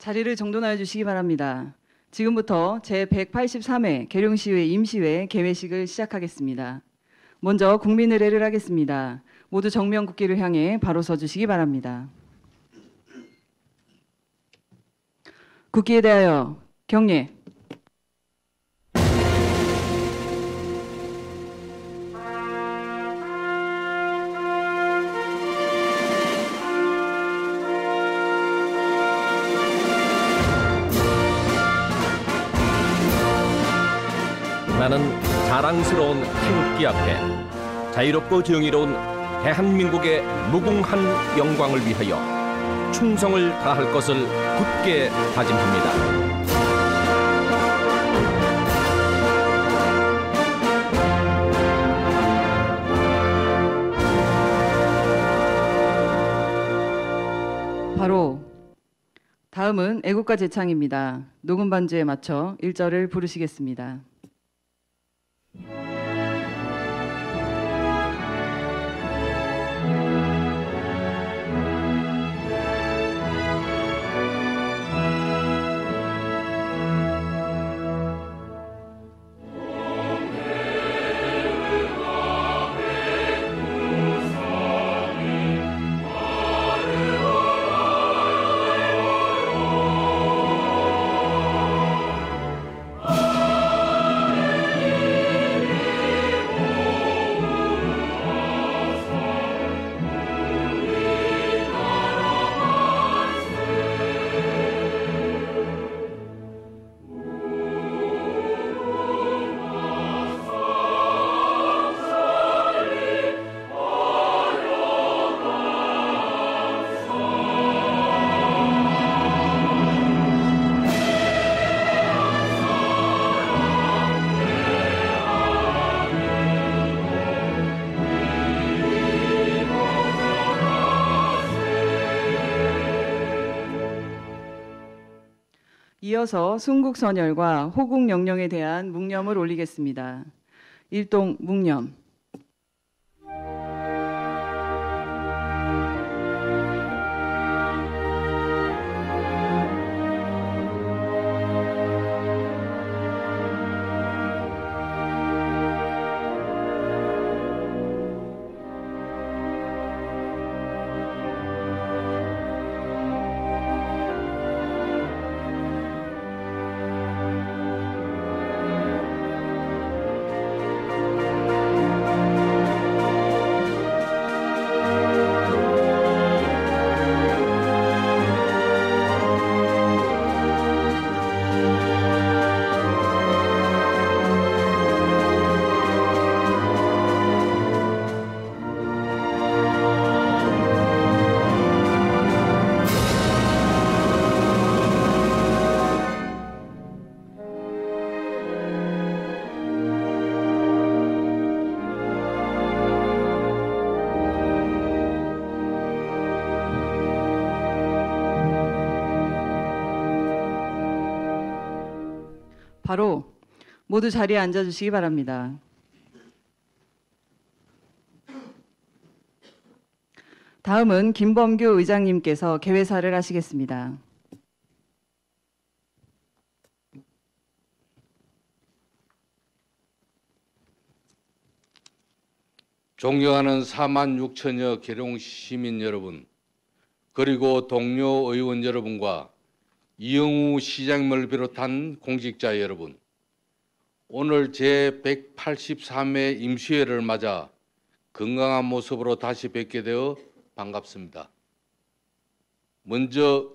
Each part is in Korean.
자리를 정돈하여 주시기 바랍니다. 지금부터 제183회 계룡시의회 임시회 개회식을 시작하겠습니다. 먼저 국민의례를 하겠습니다. 모두 정면 국기를 향해 바로 서주시기 바랍니다. 국기에 대하여 경례. 나는 자랑스러운 태극기 앞에 자유롭고 정의로운 대한민국의 무궁한 영광을 위하여 충성을 다할 것을 굳게 다짐합니다. 바로 다음은 애국가 제창입니다. 녹음 반주에 맞춰 1절을 부르시겠습니다. 이어서 순국선열과 호국영령에 대한 묵념을 올리겠습니다. 일동 묵념. 바로 모두 자리에 앉아주시기 바랍니다. 다음은 김범규 의장님께서 개회사를 하시겠습니다. 존경하는 4만 6천여 계룡 시민 여러분, 그리고 동료 의원 여러분과 이영우 시장님을 비롯한 공직자 여러분, 오늘 제183회 임시회를 맞아 건강한 모습으로 다시 뵙게 되어 반갑습니다. 먼저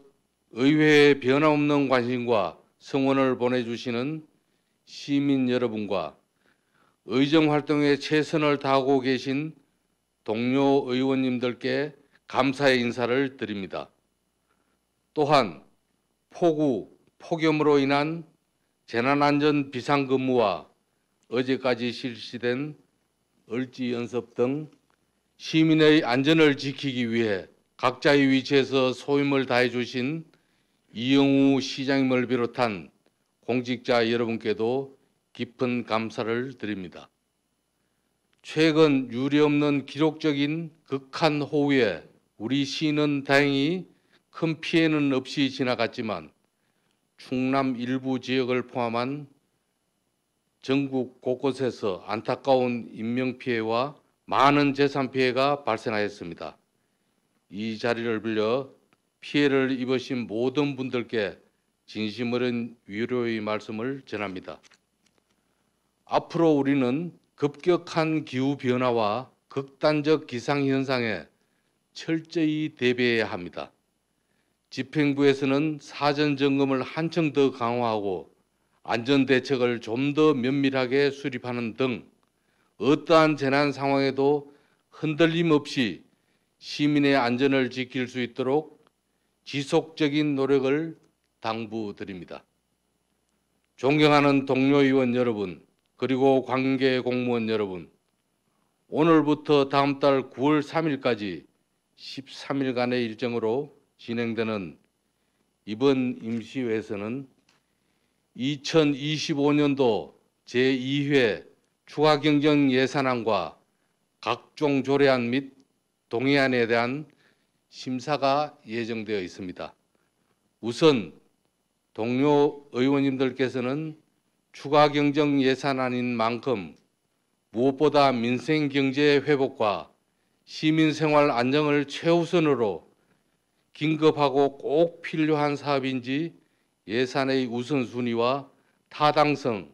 의회에 변함없는 관심과 성원을 보내주시는 시민 여러분과 의정활동에 최선을 다하고 계신 동료 의원님들께 감사의 인사를 드립니다. 또한 폭우, 폭염으로 인한 재난안전 비상근무와 어제까지 실시된 을지연습 등 시민의 안전을 지키기 위해 각자의 위치에서 소임을 다해 주신 이영우 시장님을 비롯한 공직자 여러분께도 깊은 감사를 드립니다. 최근 유례없는 기록적인 극한 호우에 우리 시는 다행히 큰 피해는 없이 지나갔지만 충남 일부 지역을 포함한 전국 곳곳에서 안타까운 인명피해와 많은 재산피해가 발생하였습니다. 이 자리를 빌려 피해를 입으신 모든 분들께 진심 어린 위로의 말씀을 전합니다. 앞으로 우리는 급격한 기후변화와 극단적 기상현상에 철저히 대비해야 합니다. 집행부에서는 사전 점검을 한층 더 강화하고 안전대책을 좀 더 면밀하게 수립하는 등 어떠한 재난 상황에도 흔들림 없이 시민의 안전을 지킬 수 있도록 지속적인 노력을 당부드립니다. 존경하는 동료 의원 여러분, 그리고 관계 공무원 여러분, 오늘부터 다음 달 9월 3일까지 13일간의 일정으로 진행되는 이번 임시회에서는 2025년도 제2회 추가경정 예산안과 각종 조례안 및 동의안에 대한 심사가 예정되어 있습니다. 우선 동료 의원님들께서는 추가경정 예산안인 만큼 무엇보다 민생경제 회복과 시민생활 안정을 최우선으로 긴급하고 꼭 필요한 사업인지 예산의 우선순위와 타당성,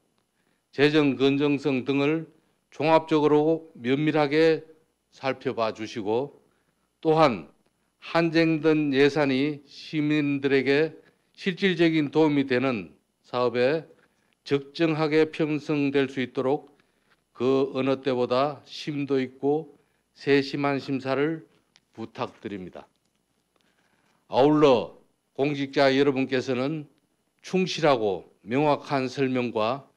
재정 건전성 등을 종합적으로 면밀하게 살펴봐 주시고, 또한 한정된 예산이 시민들에게 실질적인 도움이 되는 사업에 적정하게 편성될 수 있도록 그 어느 때보다 심도 있고 세심한 심사를 부탁드립니다. 아울러 공직자 여러분께서는 충실하고 명확한 설명과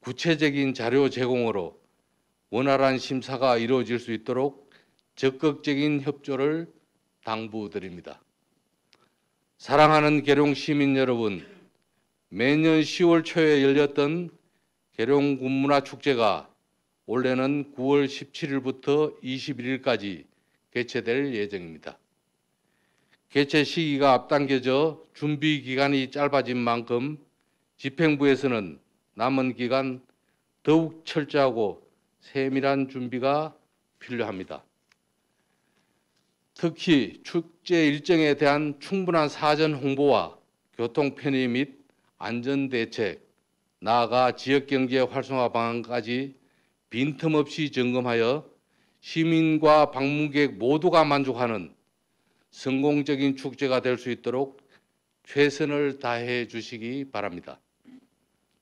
구체적인 자료 제공으로 원활한 심사가 이루어질 수 있도록 적극적인 협조를 당부드립니다. 사랑하는 계룡 시민 여러분, 매년 10월 초에 열렸던 계룡 군문화축제가 올해는 9월 17일부터 21일까지 개최될 예정입니다. 개최 시기가 앞당겨져 준비 기간이 짧아진 만큼 집행부에서는 남은 기간 더욱 철저하고 세밀한 준비가 필요합니다. 특히 축제 일정에 대한 충분한 사전 홍보와 교통 편의 및 안전 대책, 나아가 지역 경제 활성화 방안까지 빈틈없이 점검하여 시민과 방문객 모두가 만족하는 성공적인 축제가 될 수 있도록 최선을 다해 주시기 바랍니다.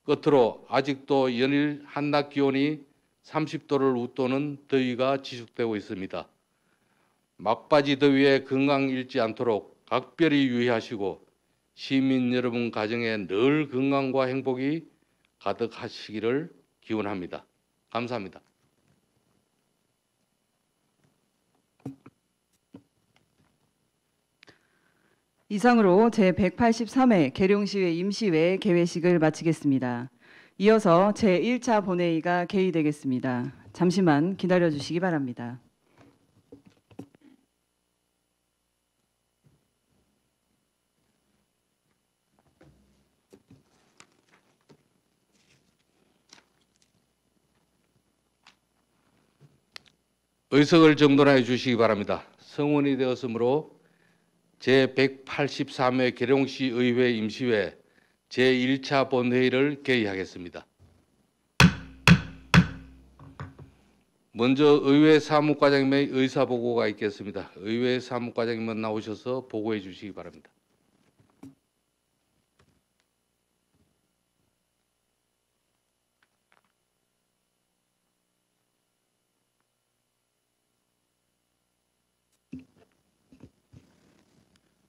끝으로 아직도 연일 한낮 기온이 30도를 웃도는 더위가 지속되고 있습니다. 막바지 더위에 건강 잃지 않도록 각별히 유의하시고 시민 여러분 가정에 늘 건강과 행복이 가득하시기를 기원합니다. 감사합니다. 이상으로 제183회 계룡시회 임시회 개회식을 마치겠습니다. 이어서 제1차 본회의가 개의되겠습니다. 잠시만 기다려 주시기 바랍니다. 의석을 정돈해 주시기 바랍니다. 성원이 되었으므로 제183회 계룡시 의회 임시회 제1차 본회의를 개의하겠습니다. 먼저 의회 사무과장님의 의사보고가 있겠습니다. 의회 사무과장님은 나오셔서 보고해 주시기 바랍니다.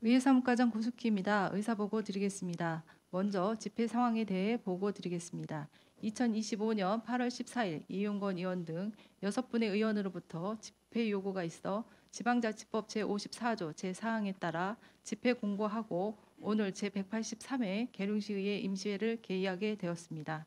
의회 사무과장 고숙희입니다. 의사보고 드리겠습니다. 먼저 집회 상황에 대해 보고 드리겠습니다. 2025년 8월 14일 이용건 의원 등 6분의 의원으로부터 집회 요구가 있어 지방자치법 제54조 제4항에 따라 집회 공고하고 오늘 제183회 계룡시의회 임시회를 개의하게 되었습니다.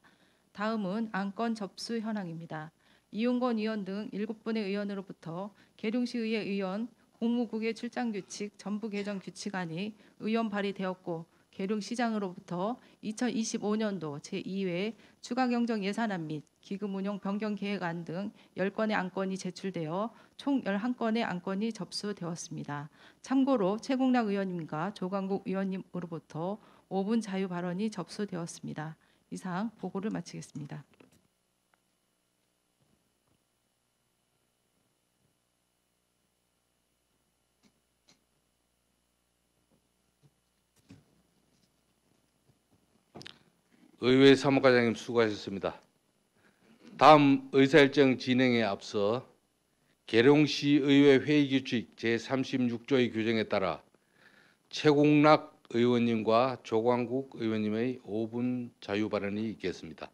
다음은 안건 접수 현황입니다. 이용건 의원 등 7분의 의원으로부터 계룡시의회 의원 공무국외 출장 규칙 전부 개정 규칙안이 의원 발의되었고 계룡시장으로부터 2025년도 제2회 추가경정 예산안 및 기금운용 변경 계획안 등 10건의 안건이 제출되어 총 11건의 안건이 접수되었습니다. 참고로 최국락 의원님과 조광국 의원님으로부터 5분 자유 발언이 접수되었습니다. 이상 보고를 마치겠습니다. 의회 사무과장님 수고하셨습니다. 다음 의사일정 진행에 앞서 계룡시 의회 회의규칙 제36조의 규정에 따라 최국락 의원님과 조광국 의원님의 5분 자유 발언이 있겠습니다.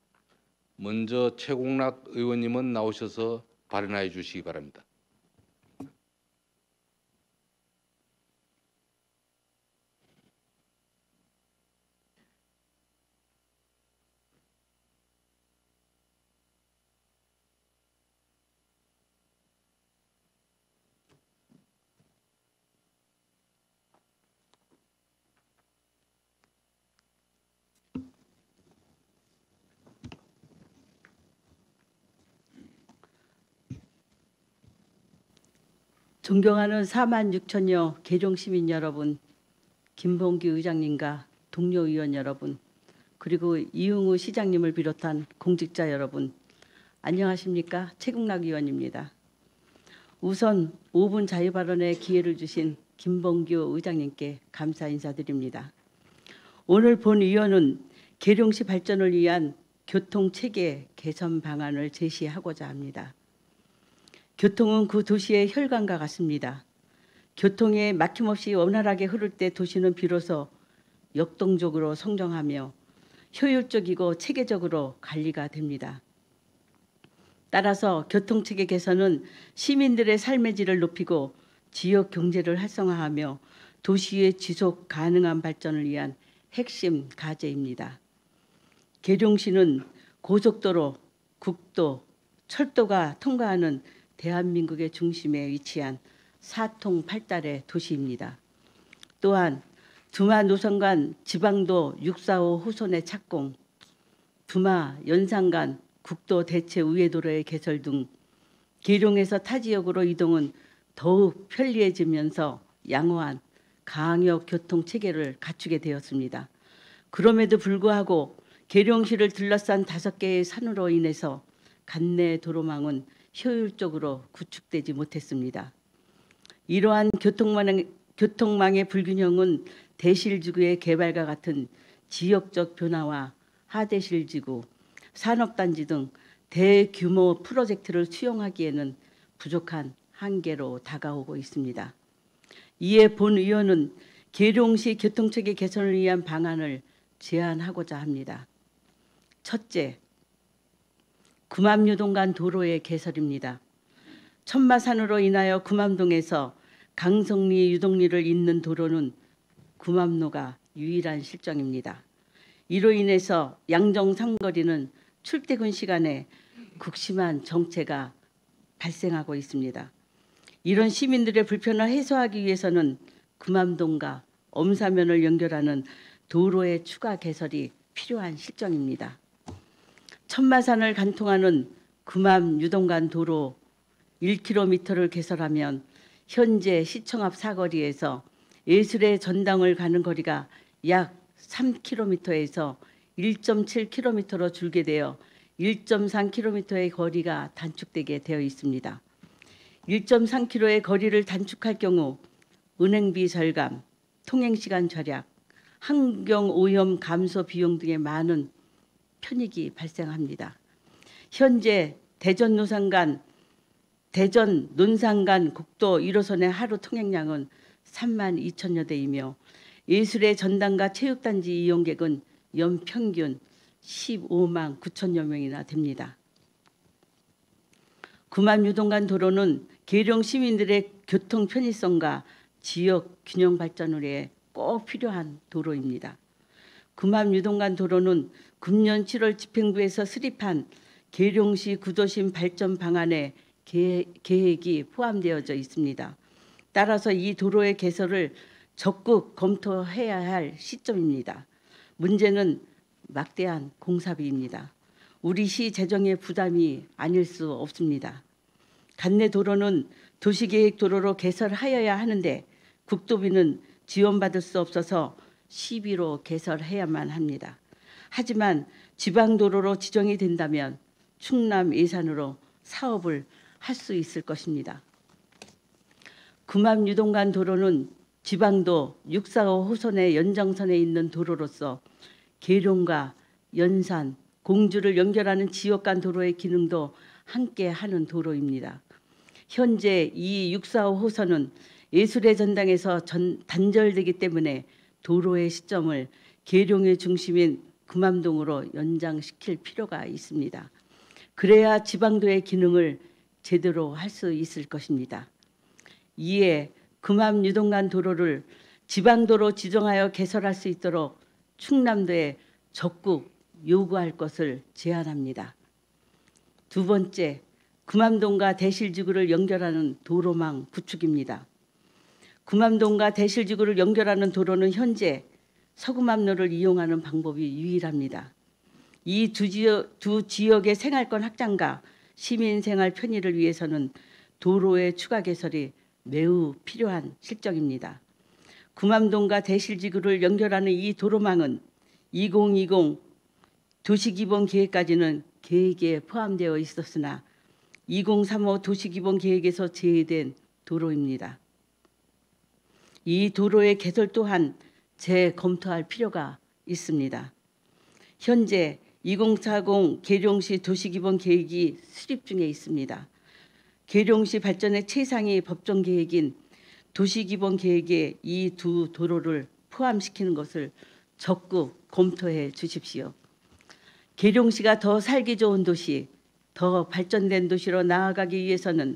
먼저 최국락 의원님은 나오셔서 발언하여 주시기 바랍니다. 존경하는 4만 6천여 계룡 시민 여러분, 김봉기 의장님과 동료 의원 여러분, 그리고 이응우 시장님을 비롯한 공직자 여러분, 안녕하십니까? 최국락 의원입니다. 우선 5분 자유 발언의 기회를 주신 김봉규 의장님께 감사 인사드립니다. 오늘 본 의원은 계룡시 발전을 위한 교통체계 개선 방안을 제시하고자 합니다. 교통은 그 도시의 혈관과 같습니다. 교통이 막힘없이 원활하게 흐를 때 도시는 비로소 역동적으로 성장하며 효율적이고 체계적으로 관리가 됩니다. 따라서 교통체계 개선은 시민들의 삶의 질을 높이고 지역 경제를 활성화하며 도시의 지속 가능한 발전을 위한 핵심 과제입니다. 계룡시는 고속도로, 국도, 철도가 통과하는 대한민국의 중심에 위치한 사통팔달의 도시입니다. 또한 두마 노선 간 지방도 645 호선의 착공, 두마 연산 간 국도 대체 우회도로의 개설 등 계룡에서 타 지역으로 이동은 더욱 편리해지면서 양호한 강역 교통 체계를 갖추게 되었습니다. 그럼에도 불구하고 계룡시를 둘러싼 5개의 산으로 인해서 관내 도로망은 효율적으로 구축되지 못했습니다. 이러한 교통망의 불균형은 대실지구의 개발과 같은 지역적 변화와 하대실지구, 산업단지 등 대규모 프로젝트를 수용하기에는 부족한 한계로 다가오고 있습니다. 이에 본 의원은 계룡시 교통체계 개선을 위한 방안을 제안하고자 합니다. 첫째, 구맘유동 간 도로의 개설입니다. 천마산으로 인하여 구맘동에서 강성리 유동리를 잇는 도로는 구맘로가 유일한 실정입니다. 이로 인해서 양정 삼거리는 출퇴근 시간에 극심한 정체가 발생하고 있습니다. 이런 시민들의 불편을 해소하기 위해서는 구맘동과 엄사면을 연결하는 도로의 추가 개설이 필요한 실정입니다. 천마산을 관통하는 구맘 유동간 도로 1km를 개설하면 현재 시청 앞 사거리에서 예술의 전당을 가는 거리가 약 3km에서 1.7km로 줄게 되어 1.3km의 거리가 단축되게 되어 있습니다. 1.3km의 거리를 단축할 경우 운행비 절감, 통행시간 절약, 환경오염 감소 비용 등의 많은 편익이 발생합니다. 현재 대전 논산 간 국도 1호선의 하루 통행량은 3만 2천여 대이며 예술의 전당과 체육단지 이용객은 연평균 15만 9천여 명이나 됩니다. 구맘 유동간 도로는 계룡 시민들의 교통 편의성과 지역 균형 발전을 위해 꼭 필요한 도로입니다. 구맘 유동간 도로는 금년 7월 집행부에서 수립한 계룡시 구도심 발전 방안에 계획이 포함되어져 있습니다. 따라서 이 도로의 개설을 적극 검토해야 할 시점입니다. 문제는 막대한 공사비입니다. 우리 시 재정의 부담이 아닐 수 없습니다. 관내 도로는 도시계획 도로로 개설하여야 하는데 국도비는 지원받을 수 없어서 시비로 개설해야만 합니다. 하지만 지방도로로 지정이 된다면 충남 예산으로 사업을 할 수 있을 것입니다. 금암 유동간 도로는 지방도 645 호선의 연장선에 있는 도로로서 계룡과 연산, 공주를 연결하는 지역 간 도로의 기능도 함께 하는 도로입니다. 현재 이 645 호선은 예술의 전당에서 단절되기 때문에 도로의 시점을 계룡의 중심인 금암동으로 연장시킬 필요가 있습니다. 그래야 지방도의 기능을 제대로 할 수 있을 것입니다. 이에 금암 유동간 도로를 지방도로 지정하여 개설할 수 있도록 충남도에 적극 요구할 것을 제안합니다. 두 번째, 금암동과 대실지구를 연결하는 도로망 구축입니다. 금암동과 대실지구를 연결하는 도로는 현재 서금암로를 이용하는 방법이 유일합니다. 이 두 지역의 생활권 확장과 시민 생활 편의를 위해서는 도로의 추가 개설이 매우 필요한 실정입니다. 금암동과 대실지구를 연결하는 이 도로망은 2020 도시기본계획까지는 계획에 포함되어 있었으나 2035 도시기본계획에서 제외된 도로입니다. 이 도로의 개설 또한 재검토할 필요가 있습니다. 현재 2040 계룡시 도시기본계획이 수립 중에 있습니다. 계룡시 발전의 최상위 법정계획인 도시기본계획에 이 두 도로를 포함시키는 것을 적극 검토해 주십시오. 계룡시가 더 살기 좋은 도시, 더 발전된 도시로 나아가기 위해서는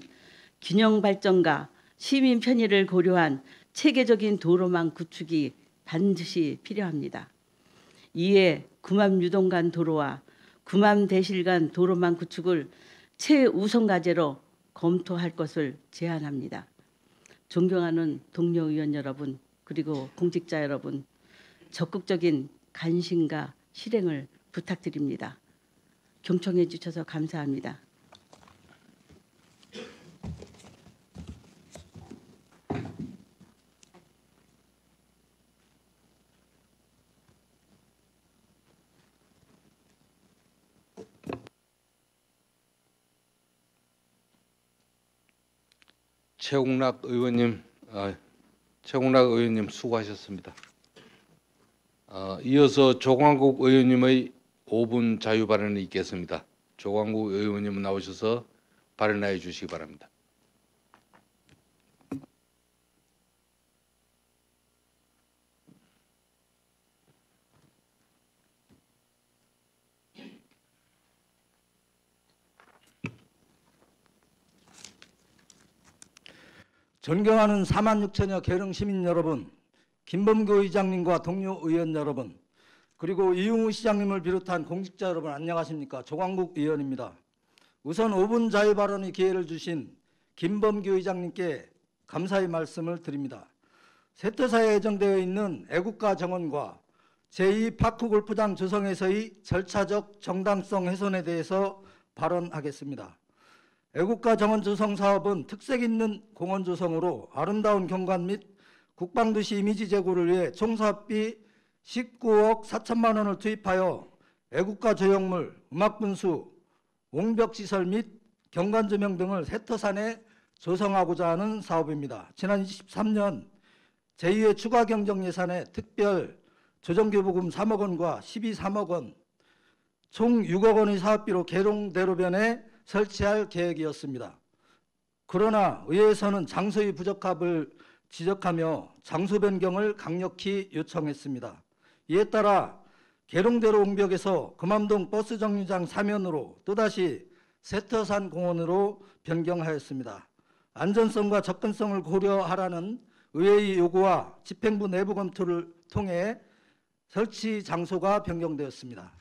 균형 발전과 시민 편의를 고려한 체계적인 도로망 구축이 반드시 필요합니다. 이에 금암 유동간 도로와 금암 대실 간 도로망 구축을 최우선 과제로 검토할 것을 제안합니다. 존경하는 동료 의원 여러분, 그리고 공직자 여러분, 적극적인 관심과 실행을 부탁드립니다. 경청해 주셔서 감사합니다. 최홍락 의원님 수고하셨습니다. 이어서 조광국 의원님의 5분 자유 발언이 있겠습니다. 조광국 의원님 나오셔서 발언해 주시기 바랍니다. 존경하는 4만 6천여 계룡 시민 여러분, 김범규 의장님과 동료 의원 여러분, 그리고 이용우 시장님을 비롯한 공직자 여러분 안녕하십니까? 조광국 의원입니다. 우선 5분 자유 발언의 기회를 주신 김범규 의장님께 감사의 말씀을 드립니다. 세터사에 예정되어 있는 애국가 정원과 제2파크골프장 조성에서의 절차적 정당성 훼손에 대해서 발언하겠습니다. 애국가 정원 조성 사업은 특색 있는 공원 조성으로 아름다운 경관 및 국방도시 이미지 제고를 위해 총 사업비 19억 4천만 원을 투입하여 애국가 조형물, 음악분수, 옹벽시설 및 경관조명 등을 세터산에 조성하고자 하는 사업입니다. 지난 23년 제2회 추가 경정 예산에 특별 조정교부금 3억 원과 12.3억 원, 총 6억 원의 사업비로 계룡대로변에 설치할 계획이었습니다. 그러나 의회에서는 장소의 부적합을 지적하며 장소 변경을 강력히 요청했습니다. 이에 따라 계룡대로 옹벽에서 금암동 버스 정류장 사면으로 또다시 세터산 공원으로 변경하였습니다. 안전성과 접근성을 고려하라는 의회의 요구와 집행부 내부 검토를 통해 설치 장소가 변경되었습니다.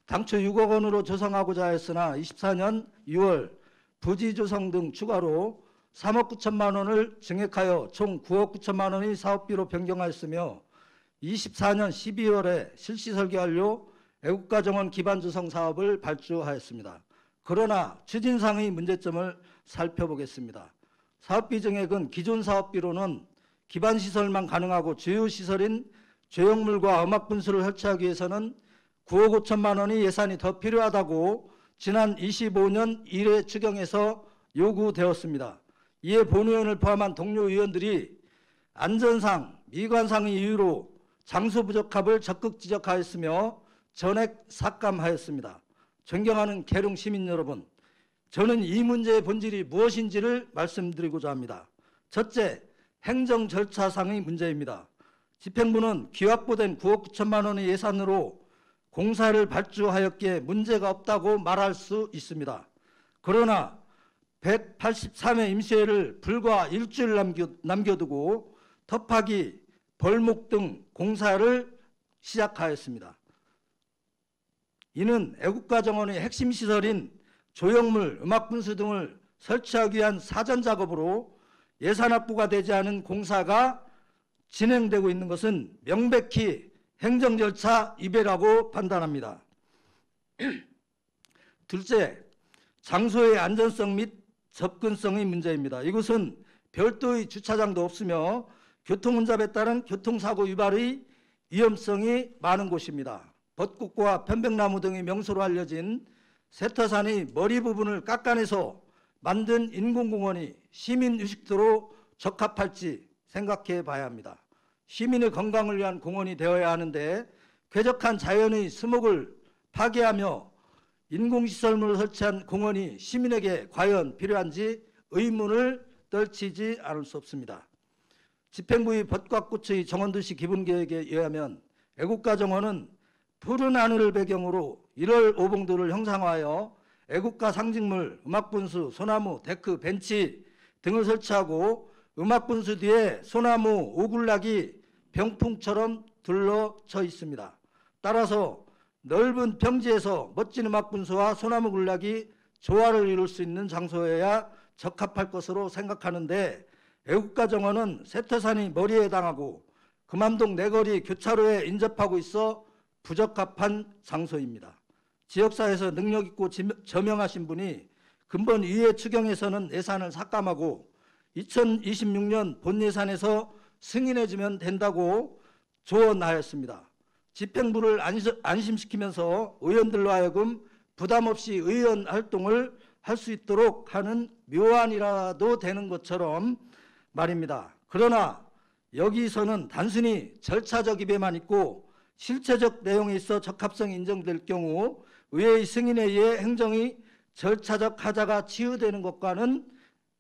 당초 6억 원으로 조성하고자 했으나 24년 6월 부지 조성 등 추가로 3억 9천만 원을 증액하여 총 9억 9천만 원의 사업비로 변경하였으며 24년 12월에 실시 설계 완료 애국가 정원 기반 조성 사업을 발주하였습니다. 그러나 추진상의 문제점을 살펴보겠습니다. 사업비 증액은 기존 사업비로는 기반 시설만 가능하고 주요 시설인 조형물과 음악 분수를 설치하기 위해서는 9억 5천만 원의 예산이 더 필요하다고 지난 25년 1회 추경에서 요구되었습니다. 이에 본의원을 포함한 동료 의원들이 안전상, 미관상의 이유로 장소 부적합을 적극 지적하였으며 전액 삭감하였습니다. 존경하는 계룡 시민 여러분, 저는 이 문제의 본질이 무엇인지를 말씀드리고자 합니다. 첫째, 행정 절차상의 문제입니다. 집행부는 기확보된 9억 9천만 원의 예산으로 공사를 발주하였기에 문제가 없다고 말할 수 있습니다. 그러나 183회 임시회를 불과 일주일 남겨두고 터파기, 벌목 등 공사를 시작하였습니다. 이는 애국가 정원의 핵심 시설인 조형물, 음악분수 등을 설치하기 위한 사전 작업으로 예산 확보가 되지 않은 공사가 진행되고 있는 것은 명백히 행정 절차 위배라고 판단합니다. 둘째, 장소의 안전성 및 접근성의 문제입니다. 이곳은 별도의 주차장도 없으며 교통혼잡에 따른 교통사고 유발의 위험성이 많은 곳입니다. 벚꽃과 편백나무 등의 명소로 알려진 세터산의 머리 부분을 깎아내서 만든 인공공원이 시민 휴식도로 적합할지 생각해 봐야 합니다. 시민의 건강을 위한 공원이 되어야 하는데 쾌적한 자연의 수목을 파괴하며 인공시설물을 설치한 공원이 시민에게 과연 필요한지 의문을 떨치지 않을 수 없습니다. 집행부의 벚과 꽃의 정원도시 기본계획에 의하면 애국가 정원은 푸른 하늘을 배경으로 1월 오봉도를 형상화하여 애국가 상징물, 음악분수, 소나무, 데크, 벤치 등을 설치하고 음악분수 뒤에 소나무, 오굴락이 병풍처럼 둘러쳐 있습니다. 따라서 넓은 평지에서 멋진 음악분수와 소나무 굴락이 조화를 이룰 수 있는 장소여야 적합할 것으로 생각하는데 애국가 정원은 세터산이 머리에 해당하고 금암동 내거리 교차로에 인접하고 있어 부적합한 장소입니다. 지역사회에서 능력 있고 저명하신 분이 근본 2회 추경에서는 예산을 삭감하고 2026년 본 예산에서 승인해주면 된다고 조언하였습니다. 집행부를 안심시키면서 의원들로 하여금 부담 없이 의원 활동을 할 수 있도록 하는 묘안이라도 되는 것처럼 말입니다. 그러나 여기서는 단순히 절차적 위배만 있고 실체적 내용에 있어 적합성이 인정될 경우 의회의 승인에 의해 행정이 절차적 하자가 치유되는 것과는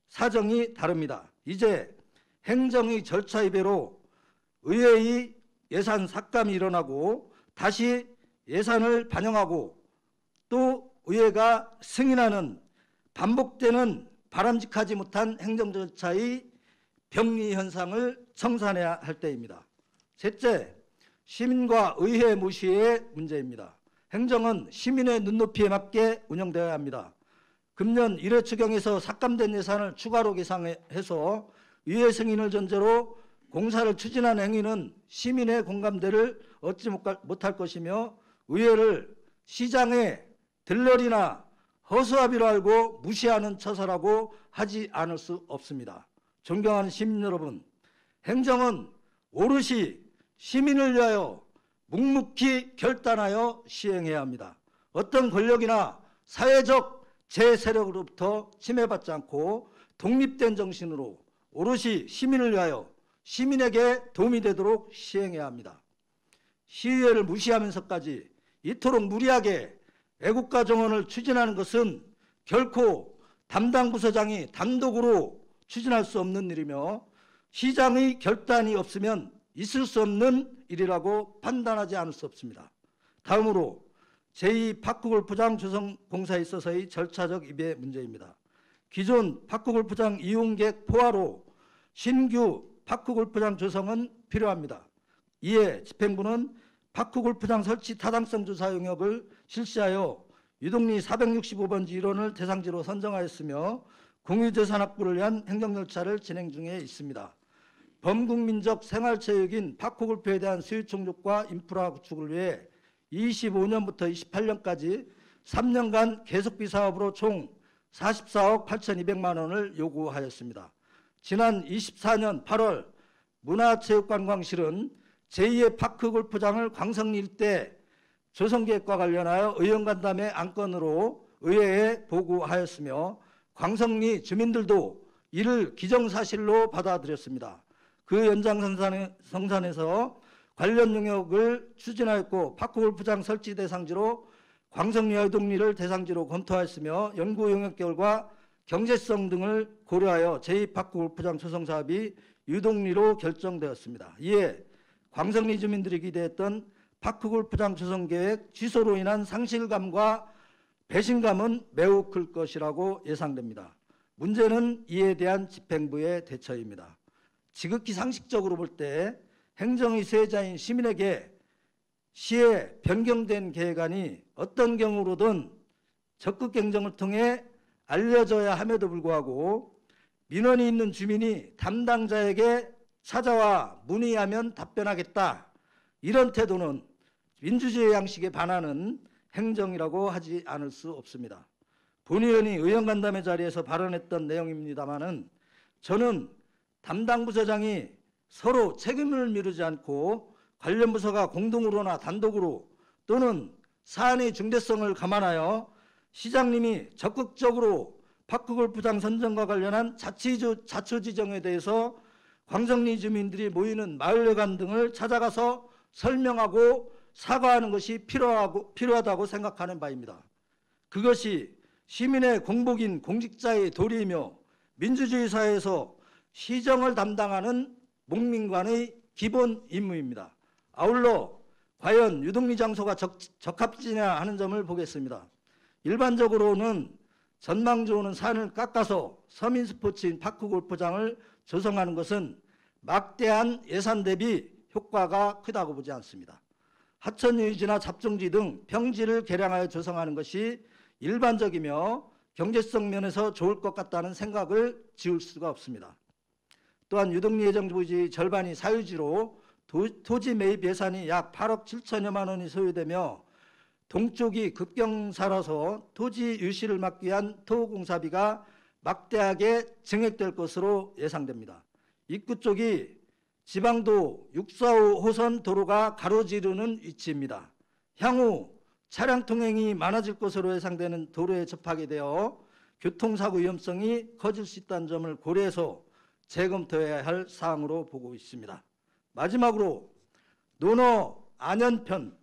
사정이 다릅니다. 이제 행정의 절차 위배로 의회의 예산 삭감이 일어나고 다시 예산을 반영하고 또 의회가 승인하는 반복되는 바람직하지 못한 행정 절차의 병리 현상을 청산해야 할 때입니다. 셋째, 시민과 의회 무시의 문제입니다. 행정은 시민의 눈높이에 맞게 운영되어야 합니다. 금년 1회 추경에서 삭감된 예산을 추가로 계산해서 의회 승인을 전제로 공사를 추진한 행위는 시민의 공감대를 얻지 못할 것이며 의회를 시장의 들러리나 허수아비로 알고 무시하는 처사라고 하지 않을 수 없습니다. 존경하는 시민 여러분, 행정은 오롯이 시민을 위하여 묵묵히 결단하여 시행해야 합니다. 어떤 권력이나 사회적 제세력으로부터 침해받지 않고 독립된 정신으로 오롯이 시민을 위하여 시민에게 도움이 되도록 시행해야 합니다. 시의회를 무시하면서까지 이토록 무리하게 애국가 정원을 추진하는 것은 결코 담당 부서장이 단독으로 추진할 수 없는 일이며 시장의 결단이 없으면 있을 수 없는 일이라고 판단하지 않을 수 없습니다. 다음으로 제2 파크골프장 조성 공사에 있어서의 절차적 위배 문제입니다. 기존 파크골프장 이용객 포화로 신규 파크골프장 조성은 필요합니다. 이에 집행부는 파크골프장 설치 타당성 조사 용역을 실시하여 유동리 465번지 1원을 대상지로 선정하였으며 공유재산 확보를 위한 행정절차를 진행 중에 있습니다. 범국민적 생활체육인 파크골프에 대한 수요 충족과 인프라 구축을 위해 25년부터 28년까지 3년간 계속비 사업으로 총 44억 8,200만 원을 요구하였습니다. 지난 24년 8월 문화체육관광실은 제2의 파크골프장을 광성리 일대 조성계획과 관련하여 의원간담회 안건으로 의회에 보고하였으며 광성리 주민들도 이를 기정사실로 받아들였습니다. 그 연장선상에서 관련 용역을 추진하였고 파크골프장 설치 대상지로 광성리와 유동리를 대상지로 검토하였으며 연구 용역 결과 경제성 등을 고려하여 제2파크골프장 조성 사업이 유동리로 결정되었습니다. 이에 광성리 주민들이 기대했던 파크골프장 조성 계획 취소로 인한 상실감과 배신감은 매우 클 것이라고 예상됩니다. 문제는 이에 대한 집행부의 대처입니다. 지극히 상식적으로 볼 때 행정의 수혜자인 시민에게 시에 변경된 계획안이 어떤 경우로든 적극 경쟁을 통해 알려져야 함에도 불구하고 민원이 있는 주민이 담당자에게 찾아와 문의하면 답변하겠다. 이런 태도는 민주주의 양식에 반하는 행정이라고 하지 않을 수 없습니다. 본 의원이 의원간담회 자리에서 발언했던 내용입니다마는 저는 담당 부서장이 서로 책임을 미루지 않고 관련 부서가 공동으로나 단독으로 또는 사안의 중대성을 감안하여 시장님이 적극적으로 파크골프장 선정과 관련한 자초 지정에 대해서 광성리 주민들이 모이는 마을회관 등을 찾아가서 설명하고 사과하는 것이 필요하다고 생각하는 바입니다. 그것이 시민의 공복인 공직자의 도리이며 민주주의 사회에서 시정을 담당하는 목민관의 기본 임무입니다. 아울러 과연 유동리 장소가 적합지냐 하는 점을 보겠습니다. 일반적으로는 전망 좋은 산을 깎아서 서민 스포츠인 파크골프장을 조성하는 것은 막대한 예산 대비 효과가 크다고 보지 않습니다. 하천 유지나 잡종지 등 평지를 개량하여 조성하는 것이 일반적이며 경제성 면에서 좋을 것 같다는 생각을 지울 수가 없습니다. 또한 유동리 예정부지 절반이 사유지로 토지 매입 예산이 약 8억 7천여만 원이 소요되며 동쪽이 급경사라서 토지 유실을 막기 위한 토공사비가 막대하게 증액될 것으로 예상됩니다. 입구 쪽이 지방도 645호선 도로가 가로지르는 위치입니다. 향후 차량 통행이 많아질 것으로 예상되는 도로에 접하게 되어 교통사고 위험성이 커질 수 있다는 점을 고려해서 재검토해야 할 사항으로 보고 있습니다. 마지막으로 논어 안연편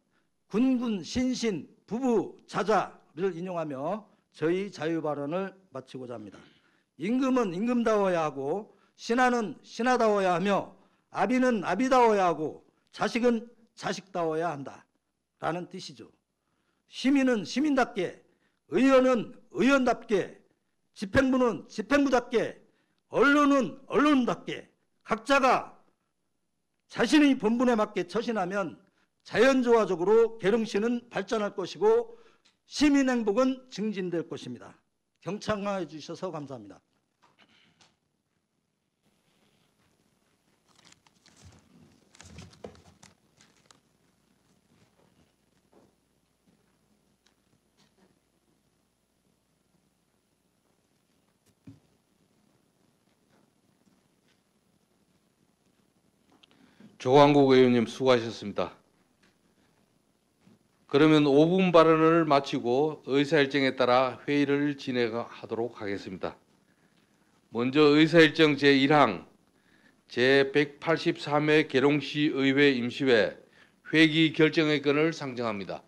군군 신신 부부 자자를 인용하며 저희 자유발언을 마치고자 합니다. 임금은 임금다워야 하고 신하는 신하다워야 하며 아비는 아비다워야 하고 자식은 자식다워야 한다라는 뜻이죠. 시민은 시민답게, 의원은 의원답게, 집행부는 집행부답게, 언론은 언론답게 각자가 자신의 본분에 맞게 처신하면 자연조화적으로 계룡시는 발전할 것이고 시민 행복은 증진될 것입니다. 경청해 주셔서 감사합니다. 조광국 의원님 수고하셨습니다. 그러면 5분 발언을 마치고 의사일정에 따라 회의를 진행하도록 하겠습니다. 먼저 의사일정 제1항 제183회 계룡시 의회 임시회 회기 결정의 건을 상정합니다.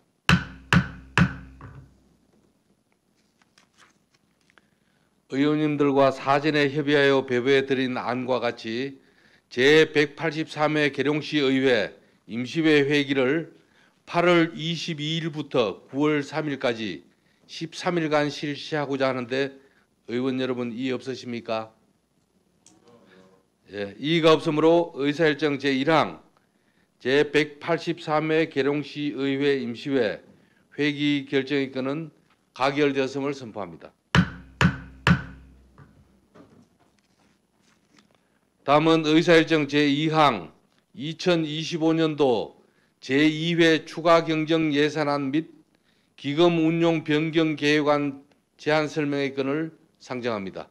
의원님들과 사전에 협의하여 배부해드린 안과 같이 제183회 계룡시 의회 임시회 회기를 8월 22일부터 9월 3일까지 13일간 실시하고자 하는데 의원 여러분 이의 없으십니까? 예, 이의가 없으므로 의사일정 제1항 제183회 계룡시 의회 임시회 회기 결정의 건은 가결되었음을 선포합니다. 다음은 의사일정 제2항 2025년도 제2회 추가 경정 예산안 및 기금 운용 변경 계획안 제안 설명의 건을 상정합니다.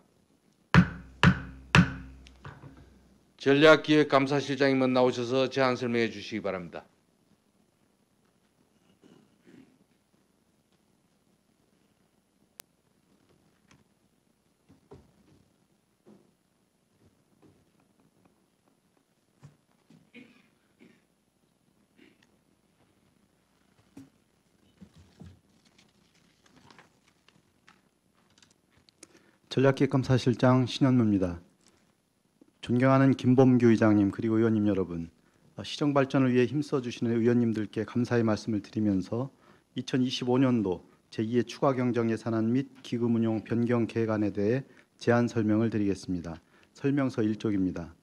전략기획감사실장님은 나오셔서 제안 설명해 주시기 바랍니다. 전략기획감사실장 신현무입니다. 존경하는 김범규 의장님 그리고 의원님 여러분, 시정 발전을 위해 힘써주시는 의원님들께 감사의 말씀을 드리면서 2025년도 제2회 추가 경정 예산안 및 기금 운용 변경 계획안에 대해 제안 설명을 드리겠습니다. 설명서 1쪽입니다.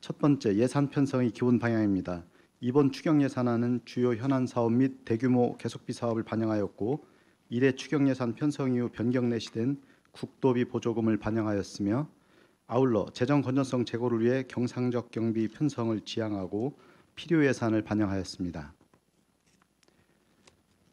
첫 번째, 예산 편성의 기본 방향입니다. 이번 추경 예산안은 주요 현안 사업 및 대규모 계속비 사업을 반영하였고, 이래 추경 예산 편성 이후 변경 내시된 국도비 보조금을 반영하였으며, 아울러 재정 건전성 제고를 위해 경상적 경비 편성을 지향하고 필요 예산을 반영하였습니다.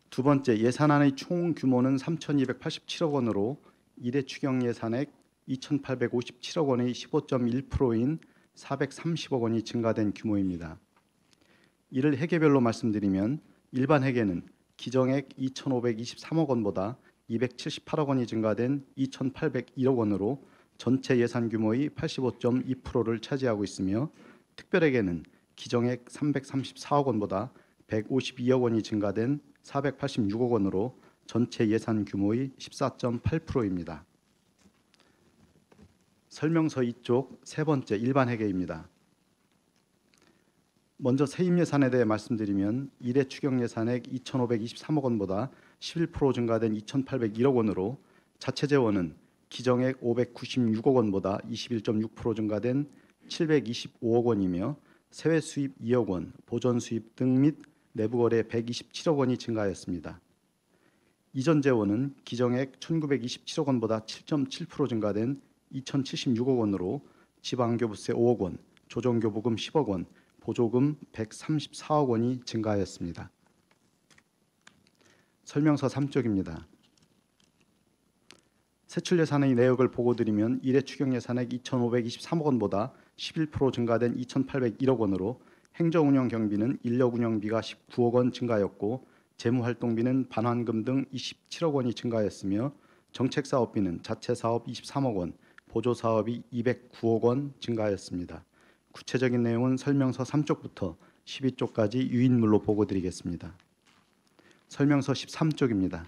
두 번째, 예산안의 총 규모는 3,287억 원으로 이래 추경 예산액 2,857억 원의 15.1%인 430억 원이 증가된 규모입니다. 이를 회계별로 말씀드리면 일반 회계는 기정액 2,523억 원보다 278억 원이 증가된 2,801억 원으로 전체 예산 규모의 85.2%를 차지하고 있으며, 특별회계는 기정액 334억 원보다 152억 원이 증가된 486억 원으로 전체 예산 규모의 14.8%입니다. 설명서 2쪽 세 번째 일반 회계입니다. 먼저 세입 예산에 대해 말씀드리면 이래 추경 예산액 2,523억 원보다 11% 증가된 2,801억 원으로 자체 재원은 기정액 596억 원보다 21.6% 증가된 725억 원이며 세외 수입 2억 원, 보전 수입 등 및 내부 거래 127억 원이 증가하였습니다. 이전 재원은 기정액 1,927억 원보다 7.7% 증가된 2,076억 원으로 지방교부세 5억 원, 조정교부금 10억 원, 보조금 134억 원이 증가하였습니다. 설명서 3쪽입니다. 세출 예산의 내역을 보고드리면 이래 추경 예산액 2,523억 원보다 11% 증가된 2,801억 원으로 행정운영 경비는 인력 운영비가 19억 원 증가하였고, 재무활동비는 반환금 등 27억 원이 증가하였으며, 정책사업비는 자체사업 23억 원, 보조사업이 209억 원 증가하였습니다. 구체적인 내용은 설명서 3쪽부터 12쪽까지 유인물로 보고드리겠습니다. 설명서 13쪽입니다.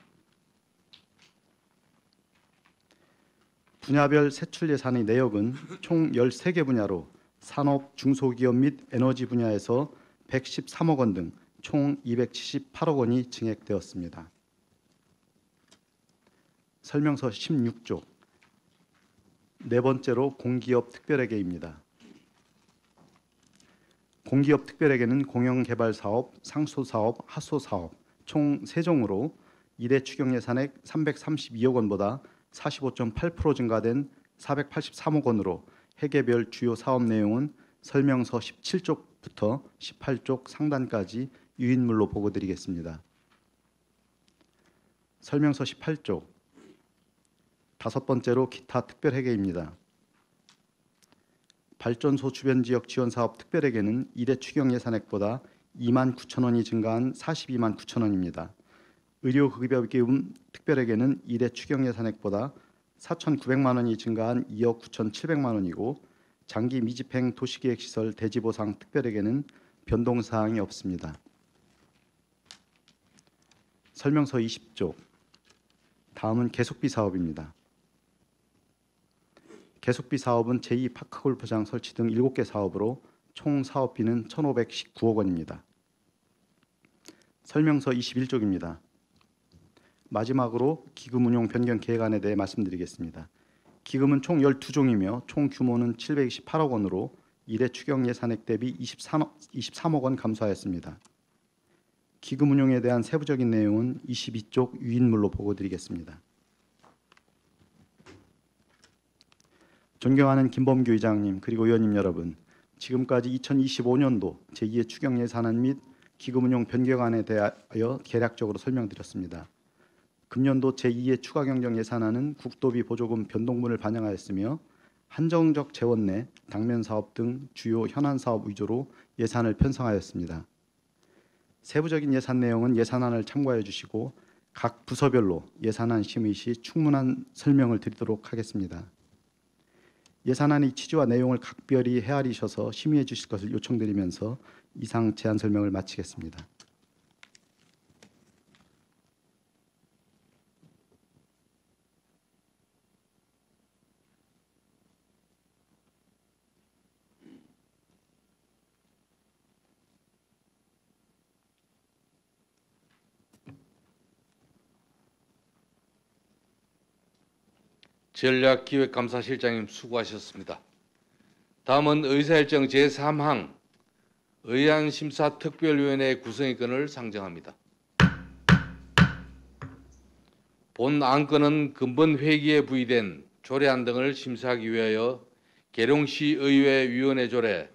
분야별 세출 예산의 내역은 총 13개 분야로 산업, 중소기업 및 에너지 분야에서 113억 원 등 총 278억 원이 증액되었습니다. 설명서 16쪽 네 번째로 공기업 특별회계입니다. 공기업 특별회계는 공영개발사업, 상소사업, 하소사업 총 3종으로 이래 추경 예산액 332억 원보다 45.8% 증가된 483억 원으로 회계별 주요 사업 내용은 설명서 17쪽부터 18쪽 상단까지 유인물로 보고드리겠습니다. 설명서 18쪽 다섯 번째로 기타 특별회계입니다. 발전소 주변 지역 지원 사업 특별회계는 이래 추경 예산액보다 2만 9천 원이 증가한 42만 9천 원입니다. 의료급여기금 특별회계는 이래 추경 예산액보다 4,900만 원이 증가한 2억 9,700만 원이고, 장기 미집행 도시계획시설 대지보상 특별회계는 변동사항이 없습니다. 설명서 20쪽 다음은 계속비 사업입니다. 계속비 사업은 제2파크골프장 설치 등 7개 사업으로 총 사업비는 1,519억 원입니다. 설명서 21쪽입니다. 마지막으로 기금 운용 변경 계획안에 대해 말씀드리겠습니다. 기금은 총 12종이며 총 규모는 728억 원으로 이래 추경 예산액 대비 23억 원 감소하였습니다. 기금 운용에 대한 세부적인 내용은 22쪽 유인물로 보고드리겠습니다. 존경하는 김범규 의장님 그리고 의원님 여러분, 지금까지 2025년도 제2회 추경 예산안 및 기금 운용 변경안에 대하여 개략적으로 설명드렸습니다. 금년도 제2회 추가 경정 예산안은 국도비 보조금 변동분을 반영하였으며 한정적 재원 내 당면 사업 등 주요 현안 사업 위주로 예산을 편성하였습니다. 세부적인 예산 내용은 예산안을 참고해 주시고 각 부서별로 예산안 심의 시 충분한 설명을 드리도록 하겠습니다. 예산안의 취지와 내용을 각별히 헤아리셔서 심의해 주실 것을 요청드리면서 이상 제안 설명을 마치겠습니다. 전략기획감사실장님 수고하셨습니다. 다음은 의사일정 제3항 의안심사특별위원회 구성의 건을 상정합니다. 본 안건은 근본 회기에 부의된 조례안 등을 심사하기 위하여 계룡시의회 위원회 조례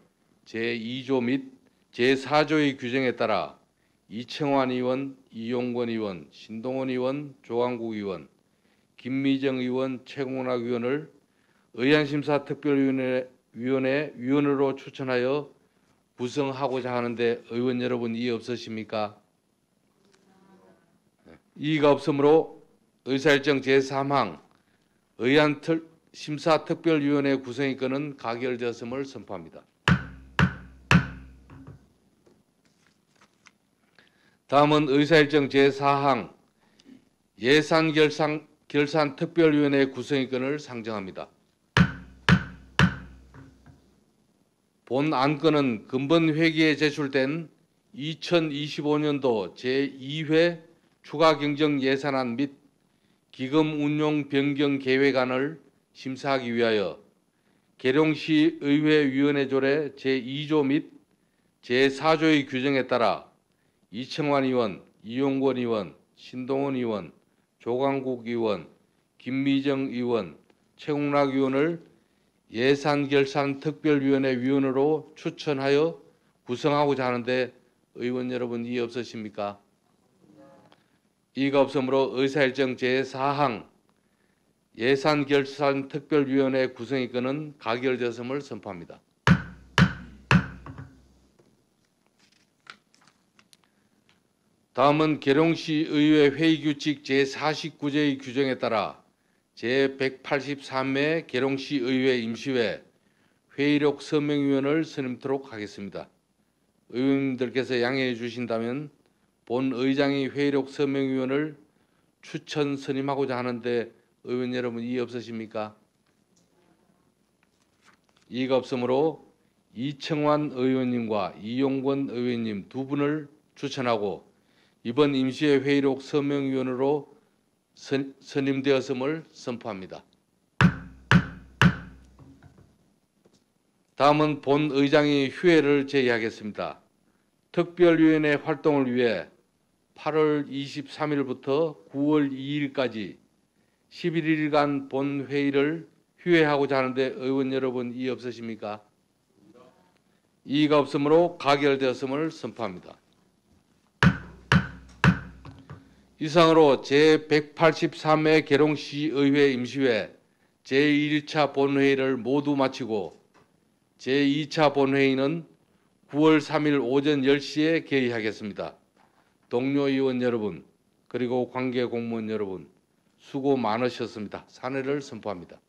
제2조 및 제4조의 규정에 따라 이청환 의원, 이용권 의원, 신동원 의원, 조광국 의원, 김미정 의원, 최공락 의원을 의안심사특별위원회 위원으로 추천하여 구성하고자 하는데 의원 여러분 이의 없으십니까? 이의가 없으므로 의사일정 제3항 의안심사특별위원회 구성의 건은 가결되었음을 선포합니다. 다음은 의사일정 제4항 예산결산특별위원회 구성의 건을 상정합니다. 본 안건은 근본 회기에 제출된 2025년도 제2회 추가 경정 예산안 및 기금 운용 변경 계획안을 심사하기 위하여 계룡시 의회 위원회 조례 제2조 및 제4조의 규정에 따라 이청환 의원, 이용권 의원, 신동원 의원, 조광국 의원, 김미정 의원, 최공락 의원을 예산결산특별위원회 위원으로 추천하여 구성하고자 하는데 의원 여러분 이의 없으십니까? 이의가 없으므로 의사일정 제4항 예산결산특별위원회 구성의 건은 가결되었음을 선포합니다. 다음은 계룡시 의회 회의규칙 제49조의 규정에 따라 제183회 계룡시 의회 임시회 회의록 서명위원을 선임토록 하겠습니다. 의원님들께서 양해해 주신다면 본 의장이 회의록 서명위원을 추천 선임하고자 하는데 의원 여러분 이의 없으십니까? 이의가 없으므로 이청환 의원님과 이용권 의원님 두 분을 추천하고 이번 임시회 회의록 서명위원으로 선임되었음을 선포합니다. 다음은 본 의장이 휴회를 제의하겠습니다. 특별위원회 활동을 위해 8월 23일부터 9월 2일까지 11일간 본 회의를 휴회하고자 하는데 의원 여러분 이의 없으십니까? 이의가 없으므로 가결되었음을 선포합니다. 이상으로 제183회 계룡시의회 임시회 제1차 본회의를 모두 마치고 제2차 본회의는 9월 3일 오전 10시에 개의하겠습니다. 동료 의원 여러분 그리고 관계 공무원 여러분 수고 많으셨습니다. 사내를 선포합니다.